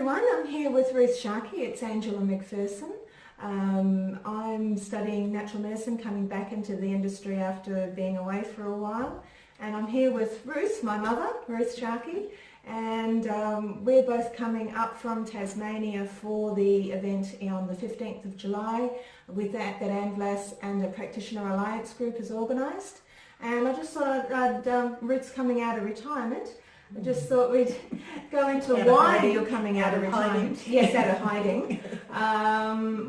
everyone, I'm here with Ruth Sharkey. It's Angela McPherson. I'm studying natural medicine, coming back into the industry after being away for a while. And I'm here with Ruth, my mother, Ruth Sharkey. And we're both coming up from Tasmania for the event on the 15th of July with that ANVLAS and the Practitioner Alliance Group has organised. And I just thought Ruth's coming out of retirement. I just thought we'd go into why you're coming out of retirement. Yes, out of hiding.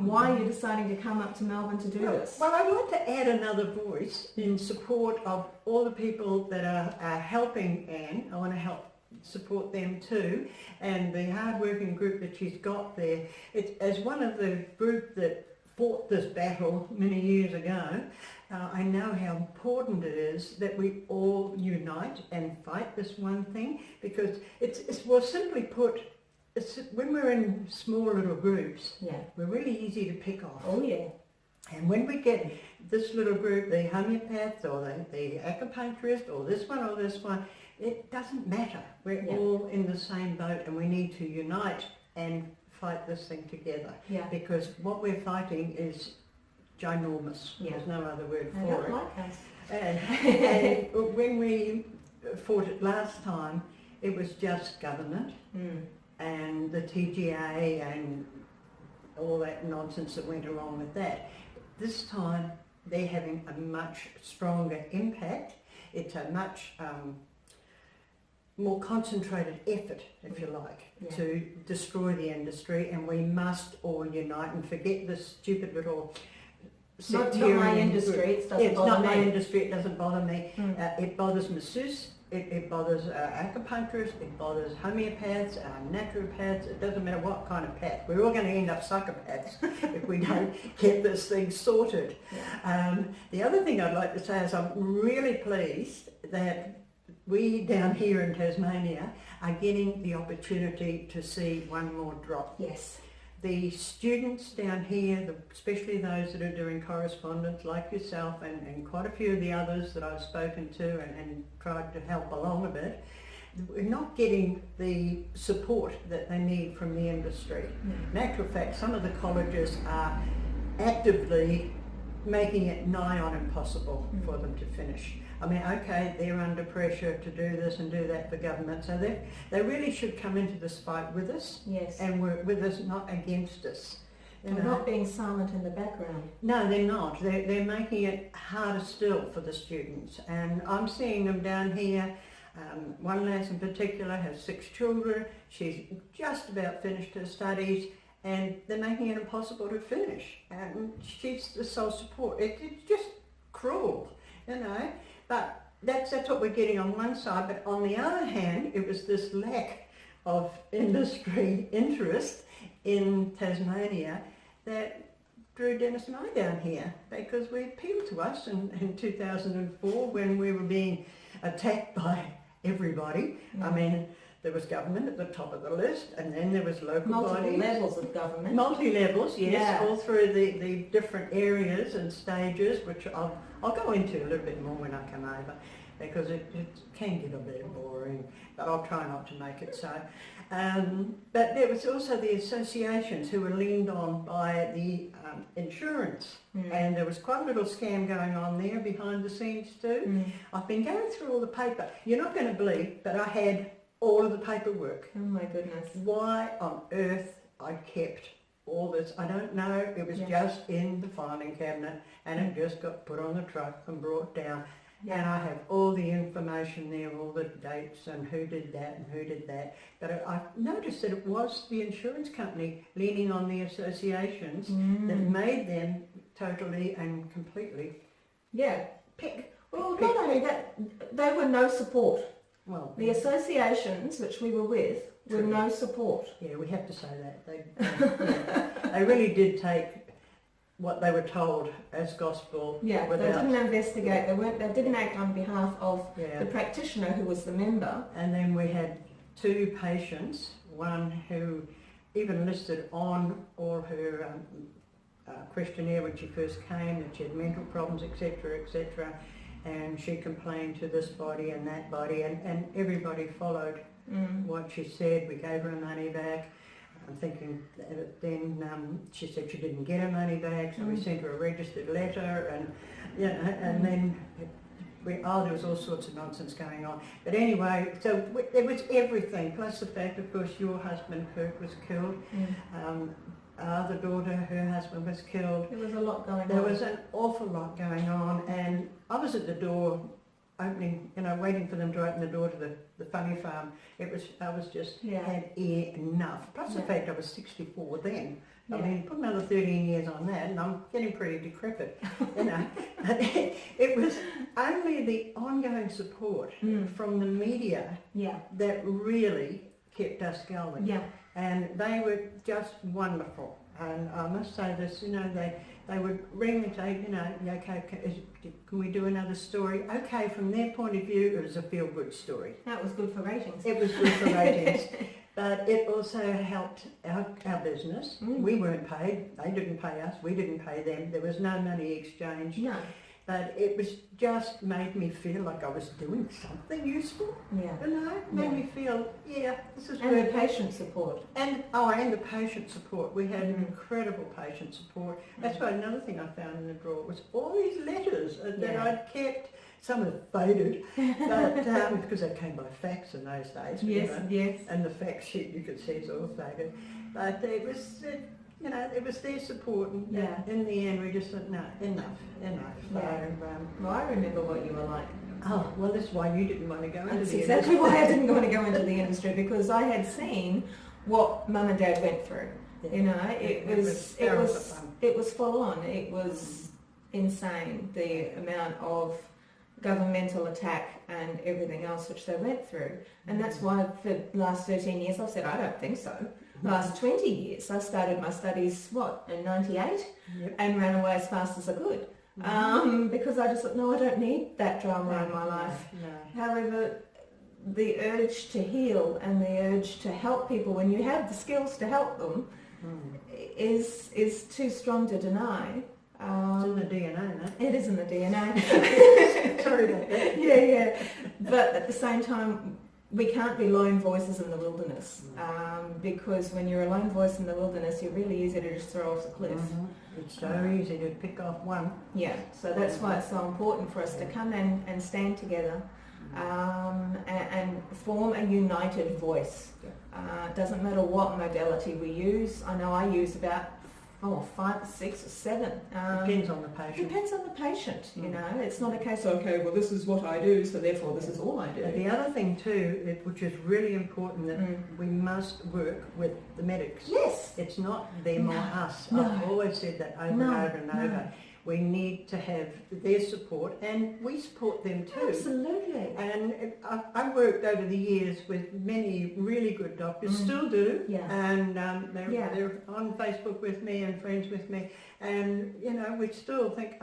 Why you're deciding to come up to Melbourne to do this. Well, I'd like to add another voice in support of all the people that are helping Anne. I want to help support them too, and the hard-working group that she's got there. It's as one of the group that fought this battle many years ago. I know how important it is that we all unite and fight this one thing, because it's well, simply put, when we're in small little groups, we're really easy to pick off. Oh yeah. And when we get this little group, the homeopath or the acupuncturist or this one, it doesn't matter. We're all in the same boat, and we need to unite and fight this thing together. Because what we're fighting is ginormous. There's no other word for it. Like us. And when we fought it last time, it was just government and the TGA and all that nonsense that went along with that. This time they're having a much stronger impact. It's a much more concentrated effort, if you like, to destroy the industry, and we must all unite and forget this stupid little Not my industry, it doesn't bother not me. my industry, it doesn't bother me. It bothers masseuse, it bothers acupuncturists, it bothers homeopaths, naturopaths, it doesn't matter what kind of path. We're all going to end up psychopaths if we don't get this thing sorted. The other thing I'd like to say is I'm really pleased that we down here in Tasmania are getting the opportunity to see one more drop. Yes. The students down here, especially those that are doing correspondence like yourself and quite a few of the others that I've spoken to and tried to help along a bit, we're not getting the support that they need from the industry. In actual fact, some of the colleges are actively making it nigh on impossible for them to finish. I mean, okay, they're under pressure to do this and do that for government, so they really should come into this fight with us, and work with us, not against us. They're not being silent in the background. No, they're not. They're making it harder still for the students, and I'm seeing them down here. One lass in particular has 6 children. She's just about finished her studies, and they're making it impossible to finish, and she's the sole support. It's just cruel, you know. But that's what we're getting on one side. But on the other hand, it was this lack of industry interest in Tasmania that drew Dennis and I down here, because we appealed to us in 2004 when we were being attacked by everybody. I mean, there was government at the top of the list, and then there was local bodies. Multiple levels of government. Multi-levels, yes, all through the different areas and stages, which I'll go into a little bit more when I come over, because it can get a bit boring, but I'll try not to make it so. But there was also the associations who were leaned on by the insurance, and there was quite a little scam going on there behind the scenes too. I've been going through all the paper. You're not going to believe, but I had all of the paperwork. Oh my goodness. Why on earth I kept all this, I don't know. It was just in the filing cabinet, and it just got put on the truck and brought down. And I have all the information there, all the dates and who did that and who did that. But I noticed that it was the insurance company leaning on the associations that made them totally and completely pick. Well, not only that, they were no support. Well, the associations which we were with were no support. Yeah, we have to say that. They really did take what they were told as gospel. They didn't investigate. They didn't act on behalf of the practitioner who was the member. And then we had 2 patients, one who even listed on all her questionnaire when she first came that she had mental problems, etc., etc. And she complained to this body and that body, and everybody followed what she said. We gave her her money back. I'm thinking, then she said she didn't get her money back, so we sent her a registered letter, and and then there was all sorts of nonsense going on. But anyway, so there was everything, plus the fact, of course, your husband Kirk was killed. Our other daughter, her husband was killed. There was a lot going on. There was an awful lot going on, and I was at the door opening, waiting for them to open the door to the funny farm. I was just had enough. Plus the fact I was 64 then. I mean, put another 13 years on that, and I'm getting pretty decrepit. But it was only the ongoing support from the media that really kept us going. Yeah. And they were just wonderful. And I must say this, they would ring me and say, okay, can we do another story? Okay, from their point of view, it was a feel-good story. That was good for ratings. It was good for ratings. But it also helped our business. We weren't paid. They didn't pay us. We didn't pay them. There was no money exchanged. No. But it was just made me feel like I was doing something useful. Yeah. Made me feel, this is and good. the patient support. And the patient support. We had incredible patient support. That's why another thing I found in the drawer was all these letters that I'd kept. Some had faded, but because they came by fax in those days. Yes. And the fax sheet you could see is all faded. But it was, it was their support, and in the end we just thought, no, enough. So, Well, I remember what you were like. Oh, well, that's why you didn't want to go into That's the exactly industry. why I didn't want to go into the industry, because I had seen what Mum and Dad went through. Yeah. It was full on. It was insane, the amount of governmental attack and everything else which they went through. And that's why for the last 13 years I've said, I don't think so. Last 20 years, I started my studies, in 98, and ran away as fast as I could. Because I just thought, no, I don't need that drama in my life. No. However, the urge to heal and the urge to help people when you have the skills to help them is too strong to deny. It's in the DNA, no? It is in the DNA. Sorry about that. Yeah. But at the same time, we can't be lone voices in the wilderness, because when you're a lone voice in the wilderness, you're really easy to just throw off the cliff. It's so easy to pick off one. Yeah, so that's why it's so important for us to come in and stand together and form a united voice. It doesn't matter what modality we use. I know I use about 5, 6 or 7. Depends on the patient. Depends on the patient, It's not a case of, okay, well this is what I do, so therefore this is all I do. But the other thing too, which is really important, that we must work with the medics. Yes. It's not them or us. No. I've always said that over and over and over. We need to have their support, and we support them too. Absolutely. And I've worked over the years with many really good doctors, still do, and they're on Facebook with me and friends with me, and we still think,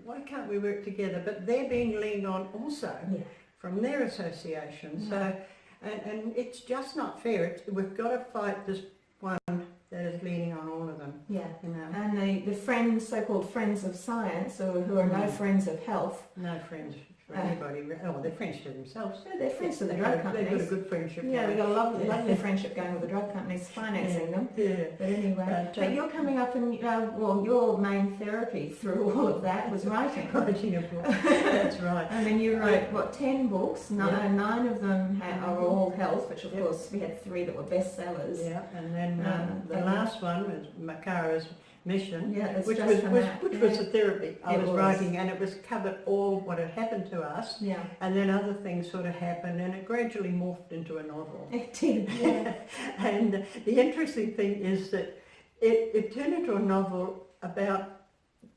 why can't we work together? But they're being leaned on also from their association. So, and it's just not fair. We've got to fight this one that is leaning on all of them. Yeah. And the friends, so-called friends of science, or who are no friends of health. No friends for anybody. They're friends to themselves. Yeah, they're friends to the drug companies. They've got a good friendship. Yeah, they've got a lovely friendship going with the drug companies financing them. Yeah. But anyway, but you're coming up and, your main therapy through all of that was writing. Writing a book. That's right. I mean, you wrote, 10 books? 9 of them are all health, which of course we had 3 that were bestsellers. Yeah, and then the last one was Makara's Mission, which was a therapy I was writing, and it was covered all what had happened to us, and then other things sort of happened, and it gradually morphed into a novel. It did, And the interesting thing is that it turned into a novel about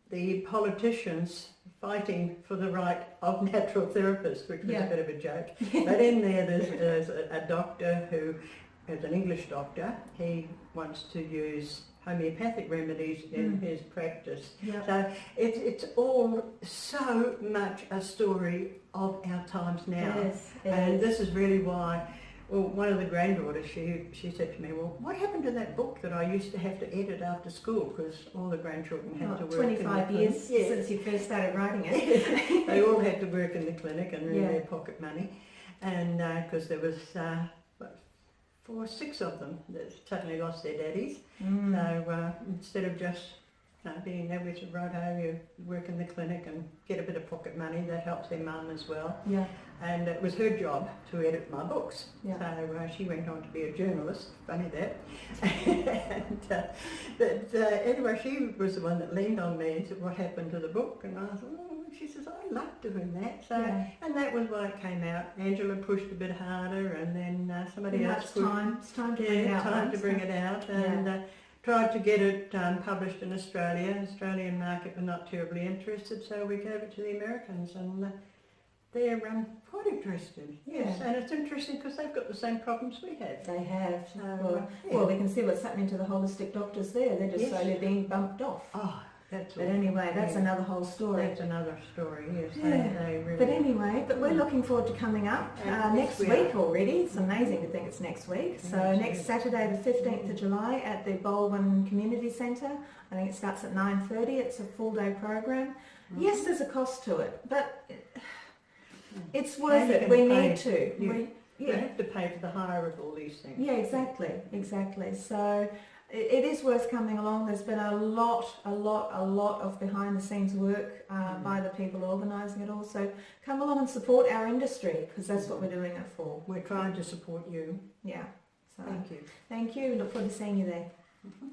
the politicians fighting for the right of natural therapists, which was a bit of a joke. But in there there's a doctor who is an English doctor. He wants to use homeopathic remedies in his practice. So it's all so much a story of our times now. And this is really why, one of the granddaughters, she said to me, well, what happened to that book that I used to have to edit after school, because all the grandchildren had to work 25 years since you first started writing it. They all had to work in the clinic and earn their pocket money, and because there was for 6 of them that suddenly lost their daddies. Mm. So instead of just being there with righto, you work in the clinic and get a bit of pocket money, that helps their mum as well. Yeah. And it was her job to edit my books. Yeah. So she went on to be a journalist, funny that. But anyway, she was the one that leaned on me and said, what happened to the book? And I thought, oh, she says, I love doing that. So, Yeah. and that was why it came out. Angela pushed a bit harder, and then somebody Now else it's pushed. time. It's time to bring it out. Time to bring it out. And tried to get it published in Australia. Australian market were not terribly interested, so we gave it to the Americans, and they're quite interested. Yes, Yeah. and it's interesting because they've got the same problems we have. They have. So, Well, we can see what's happening to the holistic doctors there. They're just Yes. slowly being bumped off. Oh, that's But all. anyway, that's another whole story. That's another story. Yes, Yeah. they really. But anyway, we're looking forward to coming up next we week are. already. It's amazing to think it's next week. So Yes, next yes. Saturday, the 15th of July at the Baldwin Community Centre. I think it starts at 9:30. It's a full day program. Yes, there's a cost to it, but it's worth And you it. can We pay- need to. you- You Yeah. have to pay for the hire of all these things. Yeah, exactly. So it is worth coming along. There's been a lot of behind the scenes work by the people organising it all. So come along and support our industry, because that's what we're doing it for. We're trying to support you. Yeah. So Thank you. thank you. Look forward to seeing you there. Mhm.